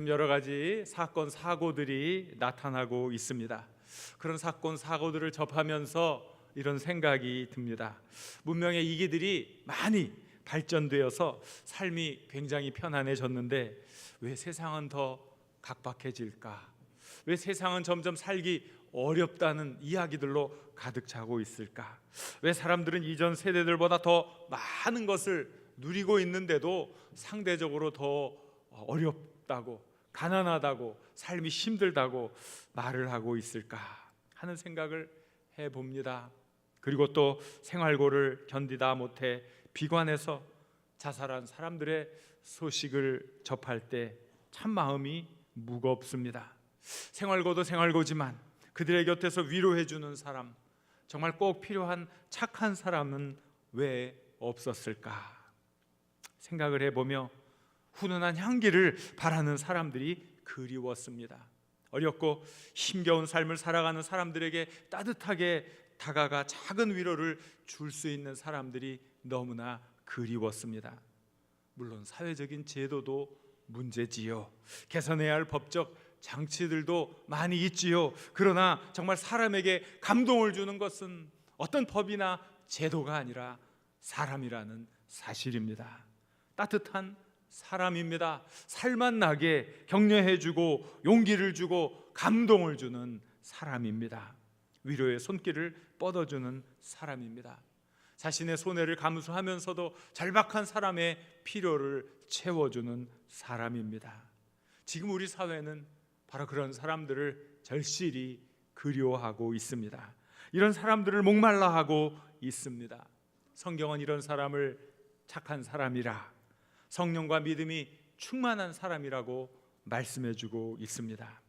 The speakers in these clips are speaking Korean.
여러 가지 사건 사고들이 나타나고 있습니다. 그런 사건 사고들을 접하면서 이런 생각이 듭니다. 문명의 이기들이 많이 발전되어서 삶이 굉장히 편안해졌는데 왜 세상은 더 각박해질까? 왜 세상은 점점 살기 어렵다는 이야기들로 가득 차고 있을까? 왜 사람들은 이전 세대들보다 더 많은 것을 누리고 있는데도 상대적으로 더 어렵다고, 가난하다고, 삶이 힘들다고 말을 하고 있을까 하는 생각을 해봅니다. 그리고 또 생활고를 견디다 못해 비관해서 자살한 사람들의 소식을 접할 때 참 마음이 무겁습니다. 생활고도 생활고지만 그들의 곁에서 위로해주는 사람, 정말 꼭 필요한 착한 사람은 왜 없었을까 생각을 해보며 훈훈한 향기를 바라는 사람들이 그리웠습니다. 어렵고 힘겨운 삶을 살아가는 사람들에게 따뜻하게 다가가 작은 위로를 줄 수 있는 사람들이 너무나 그리웠습니다. 물론 사회적인 제도도 문제지요. 개선해야 할 법적 장치들도 많이 있지요. 그러나 정말 사람에게 감동을 주는 것은 어떤 법이나 제도가 아니라 사람이라는 사실입니다. 따뜻한 사람입니다. 살만 나게 격려해주고 용기를 주고 감동을 주는 사람입니다. 위로의 손길을 뻗어주는 사람입니다. 자신의 손해를 감수하면서도 절박한 사람의 필요를 채워주는 사람입니다. 지금 우리 사회는 바로 그런 사람들을 절실히 그리워하고 있습니다. 이런 사람들을 목말라 하고 있습니다. 성경은 이런 사람을 착한 사람이라, 성령과 믿음이 충만한 사람이라고 말씀해주고 있습니다.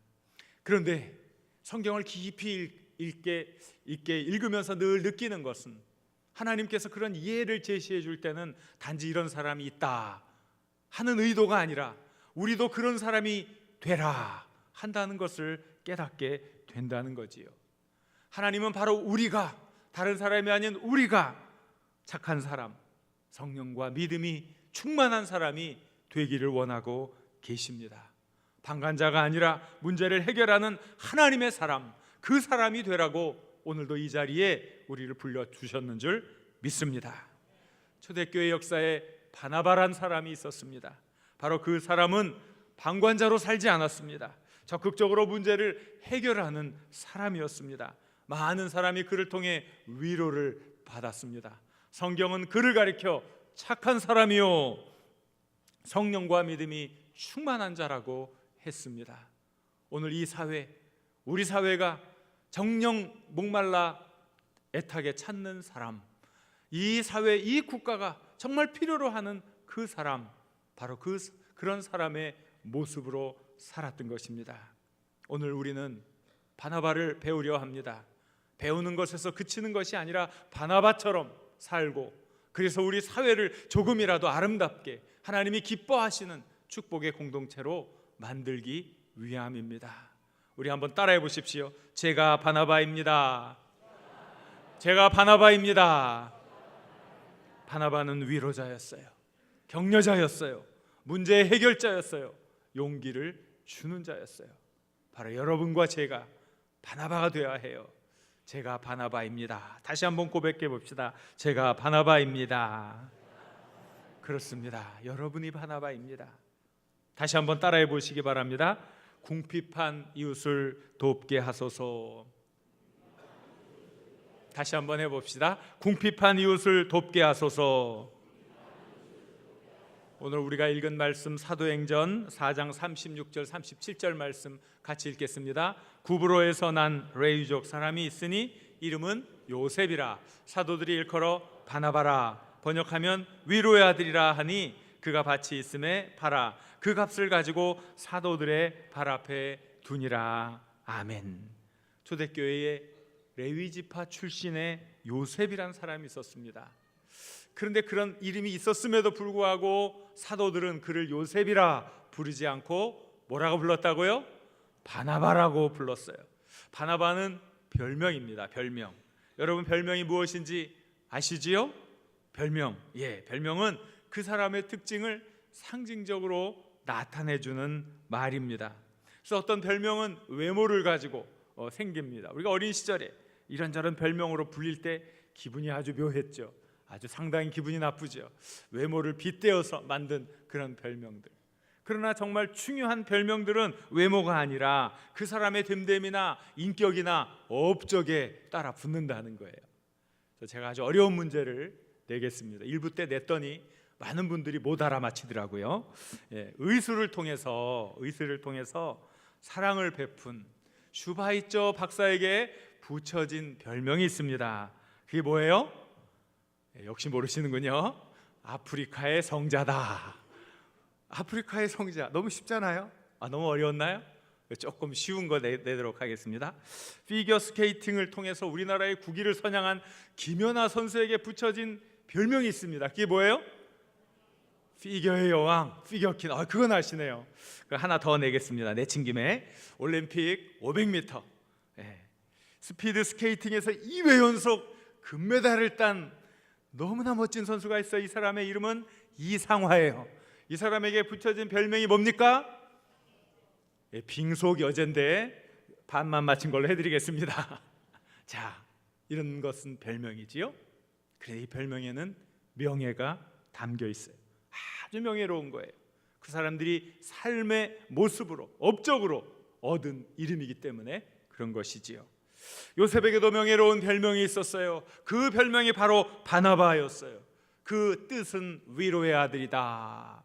그런데 성경을 깊이 있게 읽으면서 늘 느끼는 것은 하나님께서 그런 예를 제시해 줄 때는 단지 이런 사람이 있다 하는 의도가 아니라 우리도 그런 사람이 되라 한다는 것을 깨닫게 된다는 거지요. 하나님은 바로 우리가, 다른 사람이 아닌 우리가 착한 사람, 성령과 믿음이 충만한 사람이 되기를 원하고 계십니다. 방관자가 아니라 문제를 해결하는 하나님의 사람, 그 사람이 되라고 오늘도 이 자리에 우리를 불러주셨는 줄 믿습니다. 초대교회 역사에 바나바란 사람이 있었습니다. 바로 그 사람은 방관자로 살지 않았습니다. 적극적으로 문제를 해결하는 사람이었습니다. 많은 사람이 그를 통해 위로를 받았습니다. 성경은 그를 가리켜 착한 사람이요 성령과 믿음이 충만한 자라고 했습니다. 오늘 이 사회, 우리 사회가 정령 목말라 애타게 찾는 사람, 이 사회, 이 국가가 정말 필요로 하는 그 사람, 바로 그런 사람의 모습으로 살았던 것입니다. 오늘 우리는 바나바를 배우려 합니다. 배우는 것에서 그치는 것이 아니라 바나바처럼 살고, 그래서 우리 사회를 조금이라도 아름답게 하나님이 기뻐하시는 축복의 공동체로 만들기 위함입니다. 우리 한번 따라해 보십시오. 제가 바나바입니다. 제가 바나바입니다. 바나바는 위로자였어요. 격려자였어요. 문제의 해결자였어요. 용기를 주는 자였어요. 바로 여러분과 제가 바나바가 되어야 해요. 제가 바나바입니다. 다시 한번 고백해 봅시다. 제가 바나바입니다. 그렇습니다. 여러분이 바나바입니다. 다시 한번 따라해 보시기 바랍니다. 궁핍한 이웃을 돕게 하소서. 다시 한번 해봅시다. 궁핍한 이웃을 돕게 하소서. 오늘 우리가 읽은 말씀 사도행전 4장 36절 37절 말씀 같이 읽겠습니다. 구브로에서 난 레위족 사람이 있으니 이름은 요셉이라. 사도들이 일컬어 바나바라, 번역하면 위로의 아들이라 하니 그가 밭이 있음에 팔아 그 값을 가지고 사도들의 발 앞에 두니라. 아멘. 초대교회에 레위 지파 출신의 요셉이란 사람이 있었습니다. 그런데 그런 이름이 있었음에도 불구하고 사도들은 그를 요셉이라 부르지 않고 뭐라고 불렀다고요? 바나바라고 불렀어요. 바나바는 별명입니다. 별명. 여러분 별명이 무엇인지 아시지요? 별명. 별명은 그 사람의 특징을 상징적으로 나타내주는 말입니다. 그래서 어떤 별명은 외모를 가지고 생깁니다. 우리가 어린 시절에 이런저런 별명으로 불릴 때 기분이 아주 묘했죠. 아주 상당히 기분이 나쁘죠. 외모를 빗대어서 만든 그런 별명들. 그러나 정말 중요한 별명들은 외모가 아니라 그 사람의 됨됨이나 인격이나 업적에 따라 붙는다는 거예요. 그래서 제가 아주 어려운 문제를 내겠습니다. 1부 때 냈더니 많은 분들이 못 알아맞히더라고요. 의술을 통해서 사랑을 베푼 슈바이처 박사에게 붙여진 별명이 있습니다. 그게 뭐예요? 역시 모르시는군요. 아프리카의 성자다. 아프리카의 성자. 너무 쉽잖아요. 너무 어려웠나요? 조금 쉬운 거 내도록 하겠습니다. 피겨 스케이팅을 통해서 우리나라의 국위를 선양한 김연아 선수에게 붙여진 별명이 있습니다. 그게 뭐예요? 피겨의 여왕, 피겨킨. 그건 아시네요. 하나 더 내겠습니다. 내친 김에 올림픽 500m 스피드 스케이팅에서 2회 연속 금메달을 딴 너무나 멋진 선수가 있어요. 이 사람의 이름은 이상화예요. 이 사람에게 붙여진 별명이 뭡니까? 빙속 여제인데 반만 맞힌 걸로 해드리겠습니다. 자, 이런 것은 별명이지요. 그래, 이 별명에는 명예가 담겨 있어요. 아주 명예로운 거예요. 그 사람들이 삶의 모습으로, 업적으로 얻은 이름이기 때문에 그런 것이지요. 요셉에게도 명예로운 별명이 있었어요. 그 별명이 바로 바나바였어요. 그 뜻은 위로의 아들이다.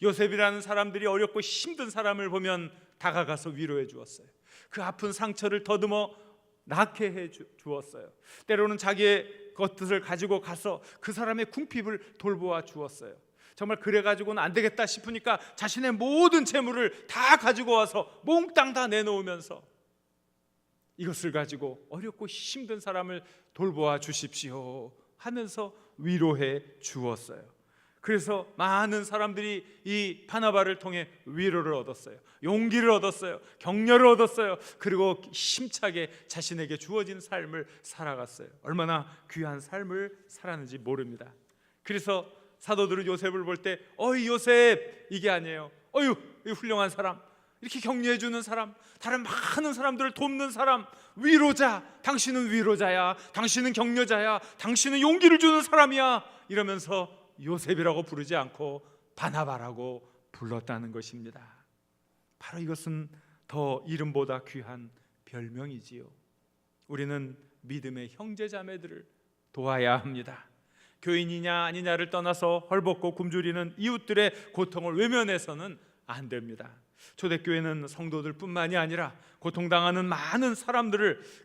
요셉이라는 사람들이 어렵고 힘든 사람을 보면 다가가서 위로해 주었어요. 그 아픈 상처를 더듬어 낫게 해 주었어요. 때로는 자기의 것들을 가지고 가서 그 사람의 궁핍을 돌보아 주었어요. 정말 그래가지고는 안 되겠다 싶으니까 자신의 모든 재물을 다 가지고 와서 몽땅 다 내놓으면서 이것을 가지고 어렵고 힘든 사람을 돌보아 주십시오 하면서 위로해 주었어요. 그래서 많은 사람들이 이 바나바를 통해 위로를 얻었어요. 용기를 얻었어요. 격려를 얻었어요. 그리고 힘차게 자신에게 주어진 삶을 살아갔어요. 얼마나 귀한 삶을 살았는지 모릅니다. 그래서 사도들은 요셉을 볼 때 어이 요셉 이게 아니에요. 어유 이 훌륭한 사람, 이렇게 격려해 주는 사람, 다른 많은 사람들을 돕는 사람, 위로자, 당신은 위로자야, 당신은 격려자야, 당신은 용기를 주는 사람이야 이러면서 요셉이라고 부르지 않고 바나바라고 불렀다는 것입니다. 바로 이것은 더 이름보다 귀한 별명이지요. 우리는 믿음의 형제자매들을 도와야 합니다. 교인이냐 아니냐를 떠나서 헐벗고 굶주리는 이웃들의 고통을 외면해서는 안 됩니다. 초대교회는 성도들뿐만이 아니라 고통당하는 많은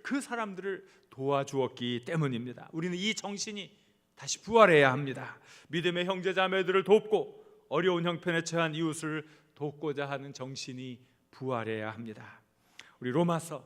그 사람들을 도와주었기 때문입니다. 우리는 이 정신이 다시 부활해야 합니다. 믿음의 형제자매들을 돕고 어려운 형편에 처한 이웃을 돕고자 하는 정신이 부활해야 합니다. 우리 로마서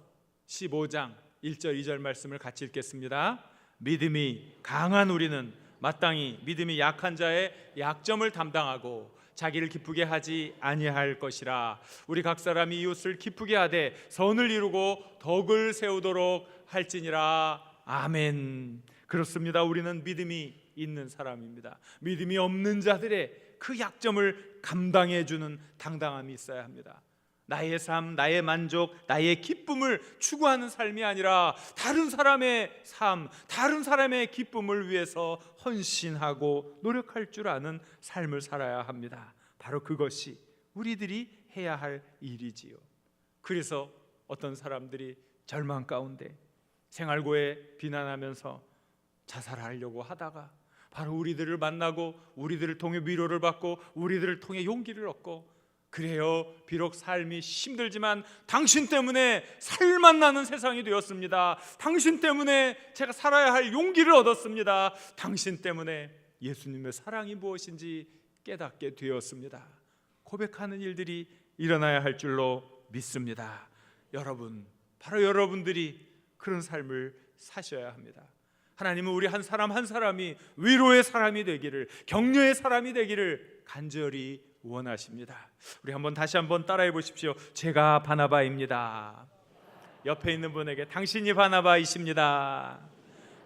15장 1절 2절 말씀을 같이 읽겠습니다. 믿음이 강한 우리는 마땅히 믿음이 약한 자의 약점을 담당하고 자기를 기쁘게 하지 아니할 것이라. 우리 각 사람이 이웃을 기쁘게 하되 선을 이루고 덕을 세우도록 할지니라. 아멘. 그렇습니다. 우리는 믿음이 있는 사람입니다. 믿음이 없는 자들의 그 약점을 감당해 주는 당당함이 있어야 합니다. 나의 삶, 나의 만족, 나의 기쁨을 추구하는 삶이 아니라 다른 사람의 삶, 다른 사람의 기쁨을 위해서 헌신하고 노력할 줄 아는 삶을 살아야 합니다. 바로 그것이 우리들이 해야 할 일이지요. 그래서 어떤 사람들이 절망 가운데 생활고에 비난하면서 자살하려고 하다가 바로 우리들을 만나고 우리들을 통해 위로를 받고 우리들을 통해 용기를 얻고, 그래요, 비록 삶이 힘들지만 당신 때문에 살만 나는 세상이 되었습니다. 당신 때문에 제가 살아야 할 용기를 얻었습니다. 당신 때문에 예수님의 사랑이 무엇인지 깨닫게 되었습니다. 고백하는 일들이 일어나야 할 줄로 믿습니다. 여러분, 바로 여러분들이 그런 삶을 사셔야 합니다. 하나님은 우리 한 사람 한 사람이 위로의 사람이 되기를, 격려의 사람이 되기를 간절히 원하십니다. 우리 다시 한번 따라해 보십시오. 제가 바나바입니다. 옆에 있는 분에게 당신이 바나바이십니다.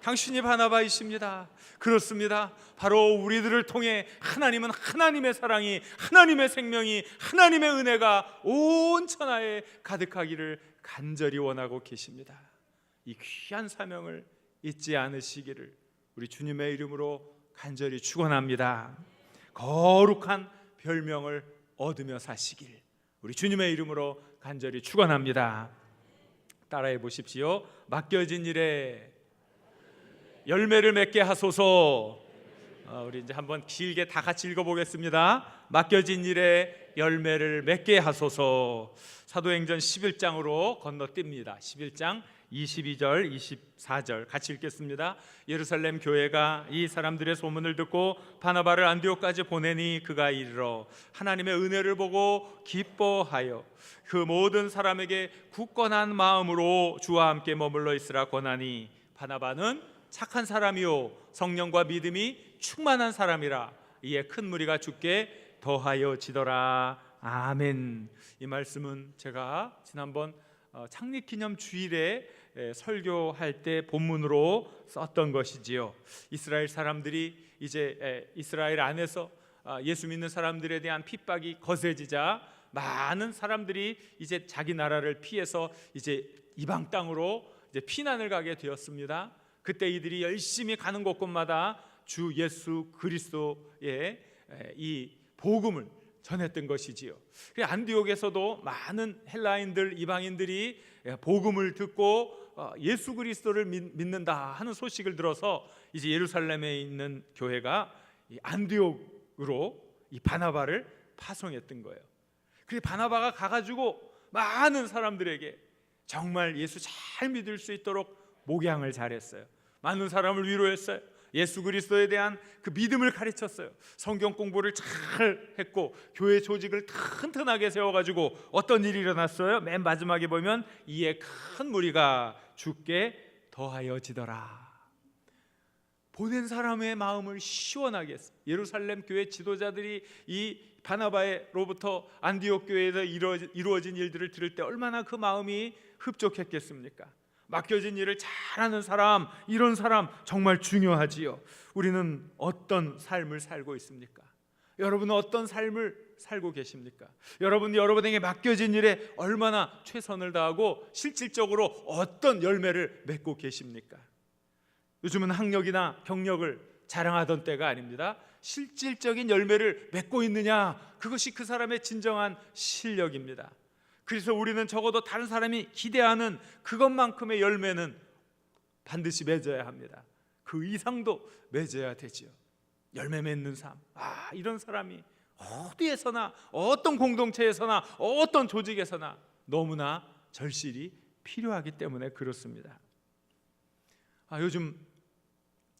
당신이 바나바이십니다. 그렇습니다. 바로 우리들을 통해 하나님은 하나님의 사랑이, 하나님의 생명이, 하나님의 은혜가 온 천하에 가득하기를 간절히 원하고 계십니다. 이 귀한 사명을 잊지 않으시기를 우리 주님의 이름으로 간절히 축원합니다. 거룩한 별명을 얻으며 사시길 우리 주님의 이름으로 간절히 축원합니다. 따라해 보십시오. 맡겨진 일에 열매를 맺게 하소서. 우리 이제 한번 길게 다 같이 읽어보겠습니다. 맡겨진 일에 열매를 맺게 하소서. 사도행전 11장으로 건너뜁니다. 11장 22절 24절 같이 읽겠습니다. 예루살렘 교회가 이 사람들의 소문을 듣고 바나바를 안디옥까지 보내니 그가 이르러 하나님의 은혜를 보고 기뻐하여 그 모든 사람에게 굳건한 마음으로 주와 함께 머물러 있으라 권하니 바나바는 착한 사람이요 성령과 믿음이 충만한 사람이라 이에 큰 무리가 주께 더하여 지더라. 아멘. 이 말씀은 제가 지난번 창립기념 주일에 설교할 때 본문으로 썼던 것이지요. 이스라엘 사람들이 이제 이스라엘 안에서 예수 믿는 사람들에 대한 핍박이 거세지자 많은 사람들이 이제 자기 나라를 피해서 이제 이방 땅으로 이제 피난을 가게 되었습니다. 그때 이들이 열심히 가는 곳곳마다 주 예수 그리스도의 이 복음을 전했던 것이지요. 안디옥에서도 많은 헬라인들, 이방인들이 복음을 듣고 예수 그리스도를 믿는다 하는 소식을 들어서 이제 예루살렘에 있는 교회가 안디옥으로 이 바나바를 파송했던 거예요. 그래서 바나바가 가가지고 많은 사람들에게 정말 예수 잘 믿을 수 있도록 목양을 잘했어요. 많은 사람을 위로했어요. 예수 그리스도에 대한 그 믿음을 가르쳤어요. 성경 공부를 잘 했고 교회 조직을 튼튼하게 세워가지고 어떤 일이 일어났어요? 맨 마지막에 보면 이에 큰 무리가 주께 더하여지더라. 보낸 사람의 마음을 시원하게 했어요. 예루살렘 교회 지도자들이 이 바나바로부터 안디옥 교회에서 이루어진 일들을 들을 때 얼마나 그 마음이 흡족했겠습니까? 맡겨진 일을 잘하는 사람, 이런 사람 정말 중요하지요. 우리는 어떤 삶을 살고 있습니까? 여러분은 어떤 삶을 살고 계십니까? 여러분에게 맡겨진 일에 얼마나 최선을 다하고 실질적으로 어떤 열매를 맺고 계십니까? 요즘은 학력이나 경력을 자랑하던 때가 아닙니다. 실질적인 열매를 맺고 있느냐, 그것이 그 사람의 진정한 실력입니다. 그래서 우리는 적어도 다른 사람이 기대하는 그것만큼의 열매는 반드시 맺어야 합니다. 그 이상도 맺어야 되지요. 열매 맺는 삶, 이런 사람이 어디에서나 어떤 공동체에서나 어떤 조직에서나 너무나 절실히 필요하기 때문에 그렇습니다. 요즘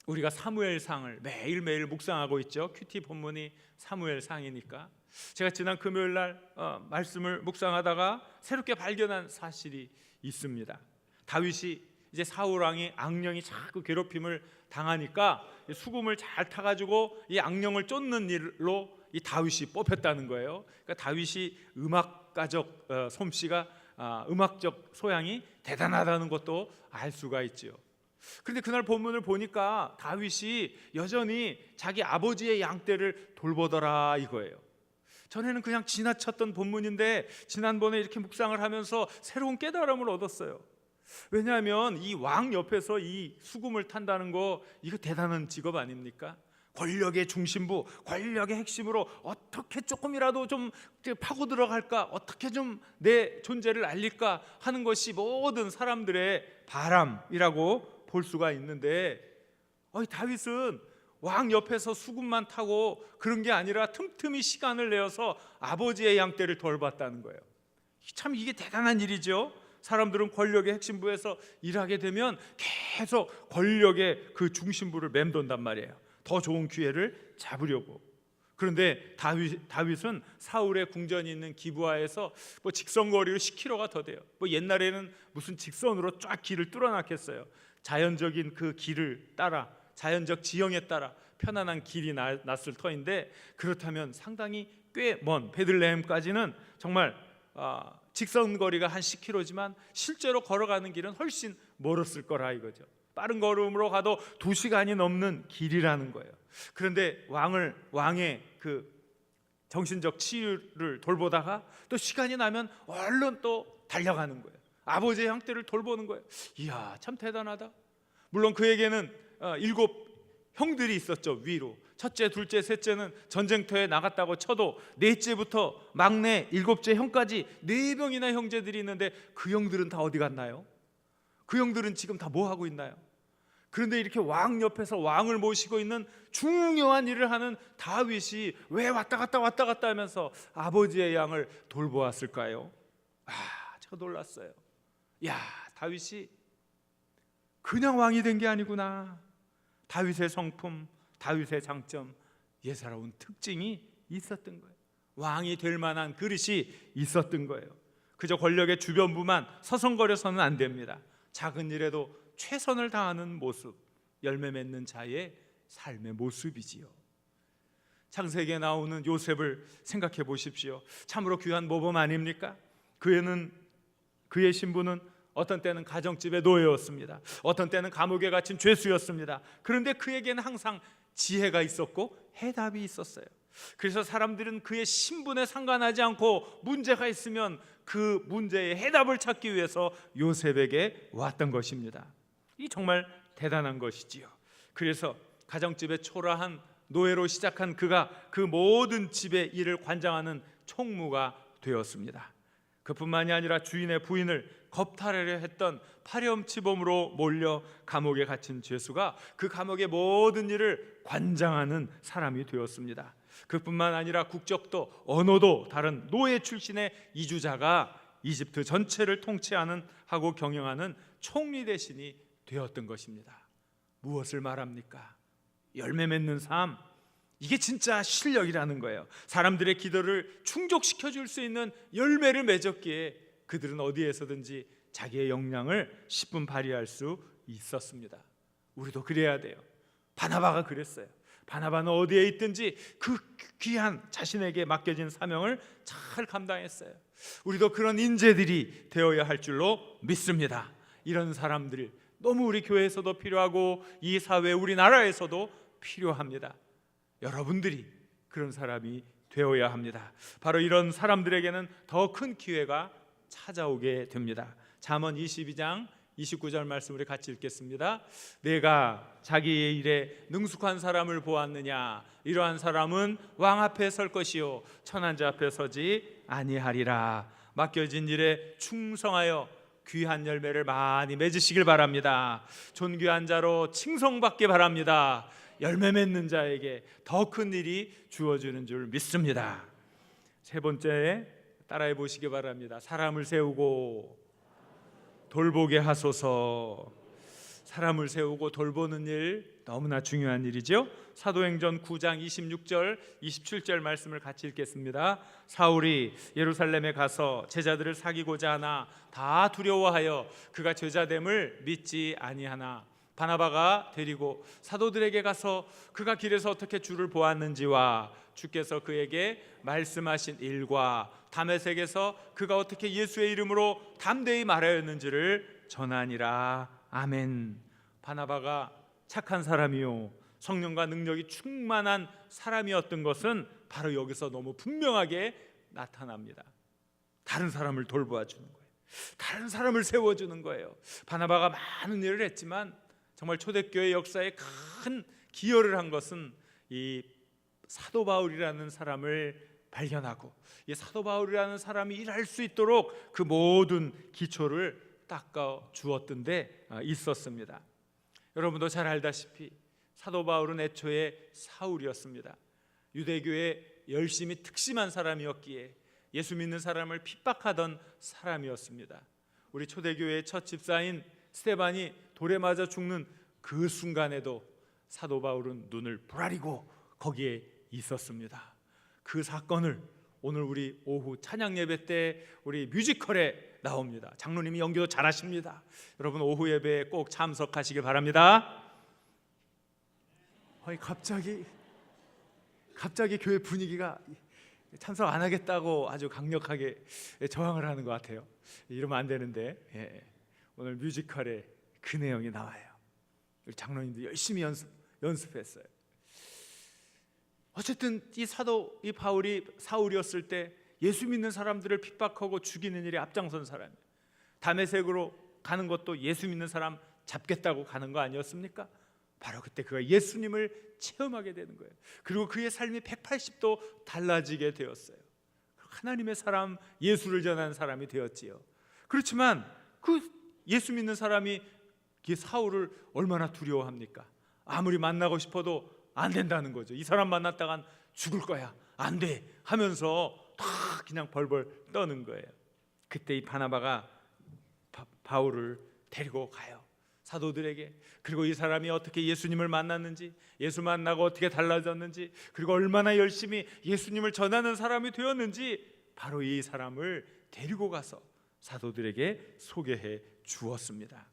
우리가 사무엘상을 매일매일 묵상하고 있죠. 큐티 본문이 사무엘상이니까. 제가 지난 금요일 날 말씀을 묵상하다가 새롭게 발견한 사실이 있습니다. 다윗이 이제 사울 왕이 악령이 자꾸 괴롭힘을 당하니까 수금을 잘 타가지고 이 악령을 쫓는 일로 이 다윗이 뽑혔다는 거예요. 그러니까 다윗이 음악가적 솜씨가 음악적 소양이 대단하다는 것도 알 수가 있지요. 그런데 그날 본문을 보니까 다윗이 여전히 자기 아버지의 양떼를 돌보더라 이거예요. 전에는 그냥 지나쳤던 본문인데 지난번에 이렇게 묵상을 하면서 새로운 깨달음을 얻었어요. 왜냐하면 이 왕 옆에서 이 수금을 탄다는 거, 이거 대단한 직업 아닙니까? 권력의 중심부, 권력의 핵심으로 어떻게 조금이라도 좀 파고 들어갈까, 어떻게 좀 내 존재를 알릴까 하는 것이 모든 사람들의 바람이라고 볼 수가 있는데, 다윗은 왕 옆에서 수금만 타고 그런 게 아니라 틈틈이 시간을 내어서 아버지의 양떼를 돌봤다는 거예요. 참 이게 대단한 일이죠. 사람들은 권력의 핵심부에서 일하게 되면 계속 권력의 그 중심부를 맴돈단 말이에요. 더 좋은 기회를 잡으려고. 그런데 다윗은 사울의 궁전이 있는 기브아에서 직선거리로 10km가 더 돼요. 옛날에는 무슨 직선으로 쫙 길을 뚫어놨겠어요. 자연적인 그 길을 따라, 자연적 지형에 따라 편안한 길이 났을 터인데, 그렇다면 상당히 꽤 먼 베들레헴까지는 정말 직선 거리가 한 10km지만 실제로 걸어가는 길은 훨씬 멀었을 거라 이거죠. 빠른 걸음으로 가도 2시간이 넘는 길이라는 거예요. 그런데 왕의 그 정신적 치유를 돌보다가 또 시간이 나면 얼른 또 달려가는 거예요. 아버지의 형태를 돌보는 거예요. 이야, 참 대단하다. 물론 그에게는 7 형들이 있었죠. 위로 첫째, 둘째, 셋째는 전쟁터에 나갔다고 쳐도 넷째부터 막내 7째 형까지 4명이나 형제들이 있는데 그 형들은 다 어디 갔나요? 그 형들은 지금 다 뭐 하고 있나요? 그런데 이렇게 왕 옆에서 왕을 모시고 있는 중요한 일을 하는 다윗이 왜 왔다 갔다 하면서 아버지의 양을 돌보았을까요? 제가 놀랐어요. 야, 다윗이 그냥 왕이 된 게 아니구나. 다윗의 성품, 다윗의 장점, 예사로운 특징이 있었던 거예요. 왕이 될 만한 그릇이 있었던 거예요. 그저 권력의 주변부만 서성거려서는 안 됩니다. 작은 일에도 최선을 다하는 모습, 열매 맺는 자의 삶의 모습이지요. 창세기에 나오는 요셉을 생각해 보십시오. 참으로 귀한 모범 아닙니까? 그의 신분은 어떤 때는 가정집의 노예였습니다. 어떤 때는 감옥에 갇힌 죄수였습니다. 그런데 그에게는 항상 지혜가 있었고 해답이 있었어요. 그래서 사람들은 그의 신분에 상관하지 않고 문제가 있으면 그 문제의 해답을 찾기 위해서 요셉에게 왔던 것입니다. 이 정말 대단한 것이지요. 그래서 가정집의 초라한 노예로 시작한 그가 그 모든 집의 일을 관장하는 총무가 되었습니다. 그뿐만이 아니라 주인의 부인을 겁탈하려 했던 파렴치범으로 몰려 감옥에 갇힌 죄수가 그 감옥의 모든 일을 관장하는 사람이 되었습니다. 그뿐만 아니라 국적도 언어도 다른 노예 출신의 이주자가 이집트 전체를 통치하는 하고 경영하는 총리 대신이 되었던 것입니다. 무엇을 말합니까? 열매 맺는 삶, 이게 진짜 실력이라는 거예요. 사람들의 기도를 충족시켜 줄 수 있는 열매를 맺었기에 그들은 어디에서든지 자기의 역량을 10분 발휘할 수 있었습니다. 우리도 그래야 돼요. 바나바가 그랬어요. 바나바는 어디에 있든지 그 귀한 자신에게 맡겨진 사명을 잘 감당했어요. 우리도 그런 인재들이 되어야 할 줄로 믿습니다. 이런 사람들 너무 우리 교회에서도 필요하고 이 사회 우리나라에서도 필요합니다. 여러분들이 그런 사람이 되어야 합니다. 바로 이런 사람들에게는 더 큰 기회가 찾아오게 됩니다. 잠언 22장 29절 말씀 우리 같이 읽겠습니다. 내가 자기의 일에 능숙한 사람을 보았느냐? 이러한 사람은 왕 앞에 설 것이요 천한 자 앞에 서지 아니하리라. 맡겨진 일에 충성하여 귀한 열매를 많이 맺으시길 바랍니다. 존귀한 자로 칭송받기 바랍니다. 열매 맺는 자에게 더 큰 일이 주어지는 줄 믿습니다. 세 번째 따라해 보시기 바랍니다. 사람을 세우고 돌보게 하소서. 사람을 세우고 돌보는 일 너무나 중요한 일이죠. 사도행전 9장 26절 27절 말씀을 같이 읽겠습니다. 사울이 예루살렘에 가서 제자들을 사귀고자 하나 다 두려워하여 그가 제자됨을 믿지 아니하나 바나바가 데리고 사도들에게 가서 그가 길에서 어떻게 주를 보았는지와 주께서 그에게 말씀하신 일과 다메섹에서 그가 어떻게 예수의 이름으로 담대히 말하였는지를 전하니라. 아멘. 바나바가 착한 사람이요 성령과 능력이 충만한 사람이었던 것은 바로 여기서 너무 분명하게 나타납니다. 다른 사람을 돌보아 주는 거예요. 다른 사람을 세워주는 거예요. 바나바가 많은 일을 했지만 정말 초대교회 역사에 큰 기여를 한 것은 이 사도 바울이라는 사람을 발견하고 이 사도 바울이라는 사람이 일할 수 있도록 그 모든 기초를 닦아 주었던 데 있었습니다. 여러분도 잘 알다시피 사도 바울은 애초에 사울이었습니다. 유대교에 열심히 특심한 사람이었기에 예수 믿는 사람을 핍박하던 사람이었습니다. 우리 초대교회의 첫 집사인 스데반이 돌에 맞아 죽는 그 순간에도 사도 바울은 눈을 부라리고 거기에 있었습니다. 그 사건을 오늘 우리 오후 찬양 예배 때 우리 뮤지컬에 나옵니다. 장로님이 연기도 잘하십니다. 여러분 오후 예배에 꼭 참석하시길 바랍니다. 갑자기 교회 분위기가 참석 안 하겠다고 아주 강력하게 저항을 하는 것 같아요. 이러면 안 되는데 오늘 뮤지컬에 그 내용이 나와요. 장로님들 열심히 연습했어요. 어쨌든 이 바울이 사울이었을 때 예수 믿는 사람들을 핍박하고 죽이는 일에 앞장선 사람이에요. 다메섹으로 가는 것도 예수 믿는 사람 잡겠다고 가는 거 아니었습니까? 바로 그때 그가 예수님을 체험하게 되는 거예요. 그리고 그의 삶이 180도 달라지게 되었어요. 하나님의 사람, 예수를 전하는 사람이 되었지요. 그렇지만 그 예수 믿는 사람이 사울을 얼마나 두려워합니까? 아무리 만나고 싶어도 안 된다는 거죠. 이 사람 만났다간 죽을 거야, 안 돼 하면서 다 그냥 벌벌 떠는 거예요. 그때 이 바나바가 바울을 데리고 가요, 사도들에게. 그리고 이 사람이 어떻게 예수님을 만났는지, 예수 만나고 어떻게 달라졌는지, 그리고 얼마나 열심히 예수님을 전하는 사람이 되었는지 바로 이 사람을 데리고 가서 사도들에게 소개해 주었습니다.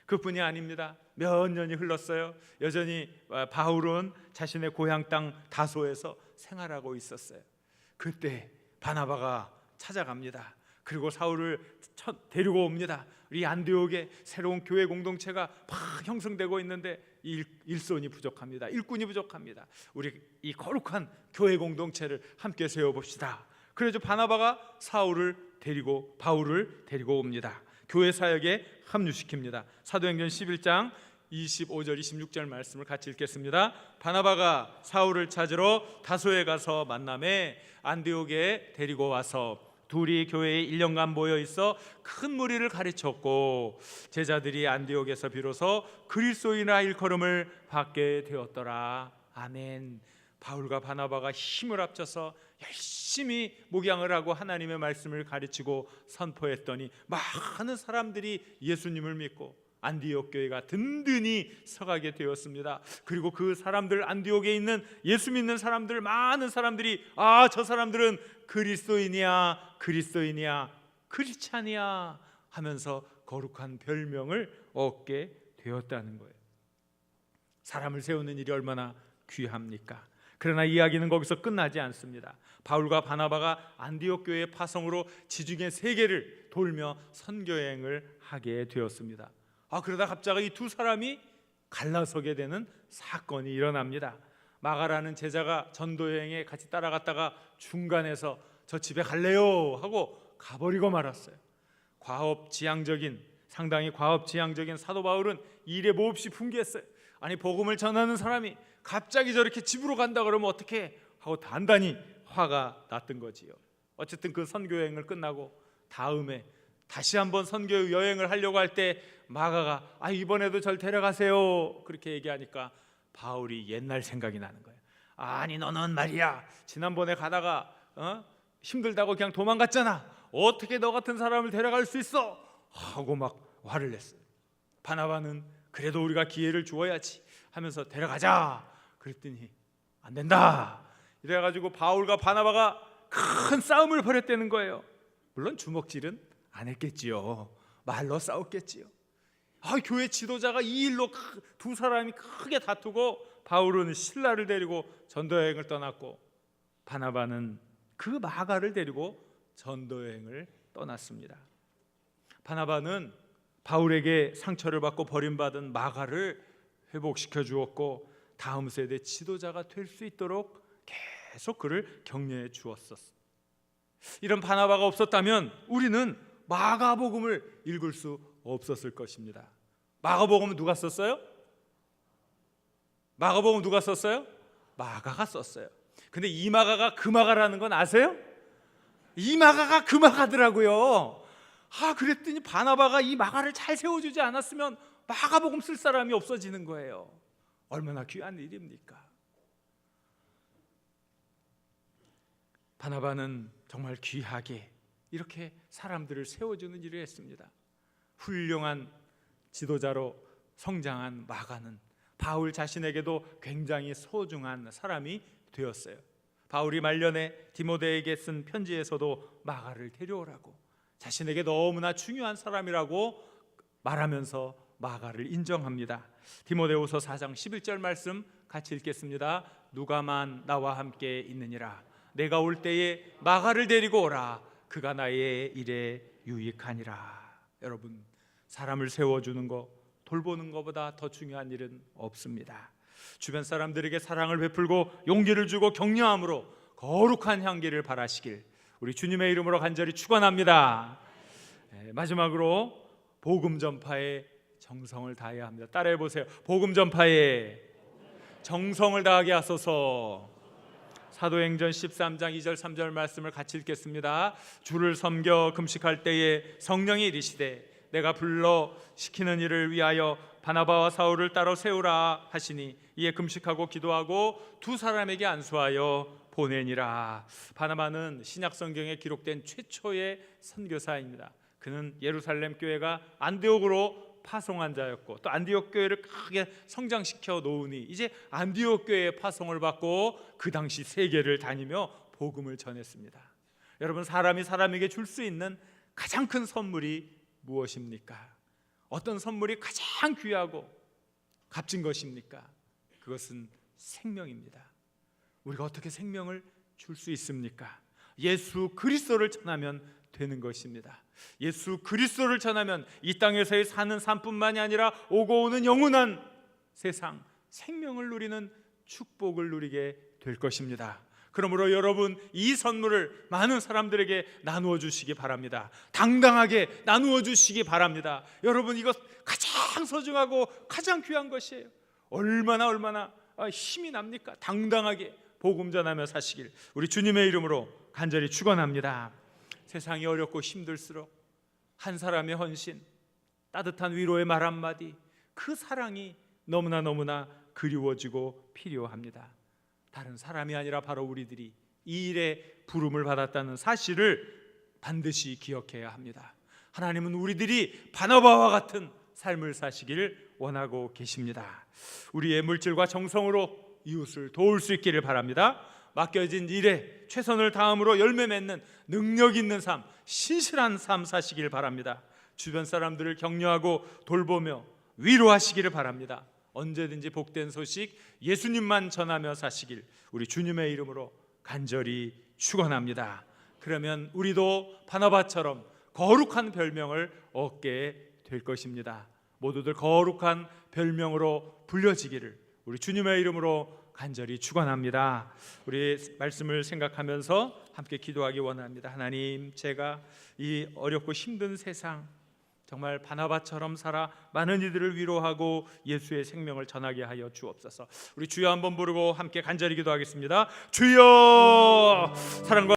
그뿐이 아닙니다. 몇 년이 흘렀어요. 여전히 바울은 자신의 고향 땅 다소에서 생활하고 있었어요. 그때 바나바가 찾아갑니다. 그리고 사울을 데리고 옵니다. 우리 안디옥에 새로운 교회 공동체가 막 형성되고 있는데 일손이 부족합니다. 일꾼이 부족합니다. 우리 이 거룩한 교회 공동체를 함께 세워봅시다. 그래서 바나바가 바울을 데리고 옵니다. 교회 사역에 합류시킵니다. 사도행전 11장 25절 26절 말씀을 같이 읽겠습니다. 바나바가 사울을 찾으러 다소에 가서 만남에 안디옥에 데리고 와서 둘이 교회에 1년간 모여 있어 큰 무리를 가르쳤고 제자들이 안디옥에서 비로소 그리스도인이라 일컬음을 받게 되었더라. 아멘. 바울과 바나바가 힘을 합쳐서 열심히 목양을 하고 하나님의 말씀을 가르치고 선포했더니 많은 사람들이 예수님을 믿고 안디옥 교회가 든든히 서가게 되었습니다. 그리고 그 사람들, 안디옥에 있는 예수 믿는 사람들, 많은 사람들이 저 사람들은 그리스도인이야, 크리스찬이야 하면서 거룩한 별명을 얻게 되었다는 거예요. 사람을 세우는 일이 얼마나 귀합니까? 그러나 이야기는 거기서 끝나지 않습니다. 바울과 바나바가 안디옥 교회의 파송으로 지중해 세계를 돌며 선교여행을 하게 되었습니다. 그러다 갑자기 이 두 사람이 갈라서게 되는 사건이 일어납니다. 마가라는 제자가 전도여행에 같이 따라갔다가 중간에서 저 집에 갈래요 하고 가버리고 말았어요. 상당히 과업지향적인 사도 바울은 일에 몹시 분개했어요. 아니, 복음을 전하는 사람이 갑자기 저렇게 집으로 간다 그러면 어떻게 하고 단단히 화가 났던 거지요. 어쨌든 그 선교여행을 끝나고 다음에 다시 한번 선교 여행을 하려고 할 때 마가가 이번에도 절 데려가세요 그렇게 얘기하니까 바울이 옛날 생각이 나는 거예요. 아니, 너는 말이야 지난번에 가다가 힘들다고 그냥 도망갔잖아. 어떻게 너 같은 사람을 데려갈 수 있어? 하고 막 화를 냈어요. 바나바는 그래도 우리가 기회를 주어야지 하면서 데려가자 그랬더니 안 된다 이래가지고 바울과 바나바가 큰 싸움을 벌였다는 거예요. 물론 주먹질은 안 했겠지요. 말로 싸웠겠지요. 교회 지도자가 이 일로 두 사람이 크게 다투고 바울은 신라를 데리고 전도여행을 떠났고 바나바는 그 마가를 데리고 전도여행을 떠났습니다. 바나바는 바울에게 상처를 받고 버림받은 마가를 회복시켜 주었고 다음 세대 지도자가 될 수 있도록 계속 그를 격려해 주었었어. 이런 바나바가 없었다면 우리는 마가복음을 읽을 수 없었을 것입니다. 마가복음은 누가 썼어요? 마가복음 누가 썼어요? 마가가 썼어요. 근데 이 마가가 그 마가라는 건 아세요? 이 마가가 그 마가더라고요. 그랬더니 바나바가 이 마가를 잘 세워주지 않았으면 마가복음 쓸 사람이 없어지는 거예요. 얼마나 귀한 일입니까? 바나바는 정말 귀하게 이렇게 사람들을 세워주는 일을 했습니다. 훌륭한 지도자로 성장한 마가는 바울 자신에게도 굉장히 소중한 사람이 되었어요. 바울이 말년에 디모데에게 쓴 편지에서도 마가를 데려오라고 자신에게 너무나 중요한 사람이라고 말하면서 마가를 인정합니다. 디모데후서 4장 11절 말씀 같이 읽겠습니다. 누가만 나와 함께 있느니라. 내가 올 때에 마가를 데리고 오라. 그가 나의 일에 유익하니라. 여러분, 사람을 세워주는 거 돌보는 것보다 더 중요한 일은 없습니다. 주변 사람들에게 사랑을 베풀고 용기를 주고 격려함으로 거룩한 향기를 발하시길 우리 주님의 이름으로 간절히 축원합니다. 마지막으로 복음 전파에 정성을 다해야 합니다. 따라해 보세요. 복음 전파에 정성을 다하게 하소서. 사도행전 13장 2절 3절 말씀을 같이 읽겠습니다. 주를 섬겨 금식할 때에 성령이 이르시되 내가 불러 시키는 일을 위하여 바나바와 사울을 따로 세우라 하시니 이에 금식하고 기도하고 두 사람에게 안수하여 보내니라. 바나바는 신약 성경에 기록된 최초의 선교사입니다. 그는 예루살렘 교회가 안디옥으로 파송한 자였고 또 안디옥 교회를 크게 성장시켜 놓으니 이제 안디옥 교회의 파송을 받고 그 당시 세계를 다니며 복음을 전했습니다. 여러분, 사람이 사람에게 줄 수 있는 가장 큰 선물이 무엇입니까? 어떤 선물이 가장 귀하고 값진 것입니까? 그것은 생명입니다. 우리가 어떻게 생명을 줄 수 있습니까? 예수 그리스도를 전하면 되는 것입니다. 예수 그리스도를 전하면 이 땅에서의 사는 삶뿐만이 아니라 오고 오는 영원한 세상 생명을 누리는 축복을 누리게 될 것입니다. 그러므로 여러분, 이 선물을 많은 사람들에게 나누어 주시기 바랍니다. 당당하게 나누어 주시기 바랍니다. 여러분, 이것 가장 소중하고 가장 귀한 것이에요. 얼마나 힘이 납니까? 당당하게 복음 전하며 사시길 우리 주님의 이름으로 간절히 축원합니다. 세상이 어렵고 힘들수록 한 사람의 헌신, 따뜻한 위로의 말 한마디, 그 사랑이 너무나 그리워지고 필요합니다. 다른 사람이 아니라 바로 우리들이 이 일에 부름을 받았다는 사실을 반드시 기억해야 합니다. 하나님은 우리들이 바나바와 같은 삶을 사시기를 원하고 계십니다. 우리의 물질과 정성으로 이웃을 도울 수 있기를 바랍니다. 맡겨진 일에 최선을 다함으로 열매 맺는 능력 있는 삶, 신실한 삶 사시길 바랍니다. 주변 사람들을 격려하고 돌보며 위로하시기를 바랍니다. 언제든지 복된 소식 예수님만 전하며 사시길 우리 주님의 이름으로 간절히 축원합니다. 그러면 우리도 바나바처럼 거룩한 별명을 얻게 될 것입니다. 모두들 거룩한 별명으로 불려지기를 우리 주님의 이름으로 간절히 축원합니다. 우리 말씀을 생각하면서 함께 기도하기 원합니다. 하나님, 제가 이 어렵고 힘든 세상 정말 바나바처럼 살아 많은 이들을 위로하고 예수의 생명을 전하게 하여 주옵소서. 우리 주여 한번 부르고 함께 간절히 기도하겠습니다. 주여, 사랑과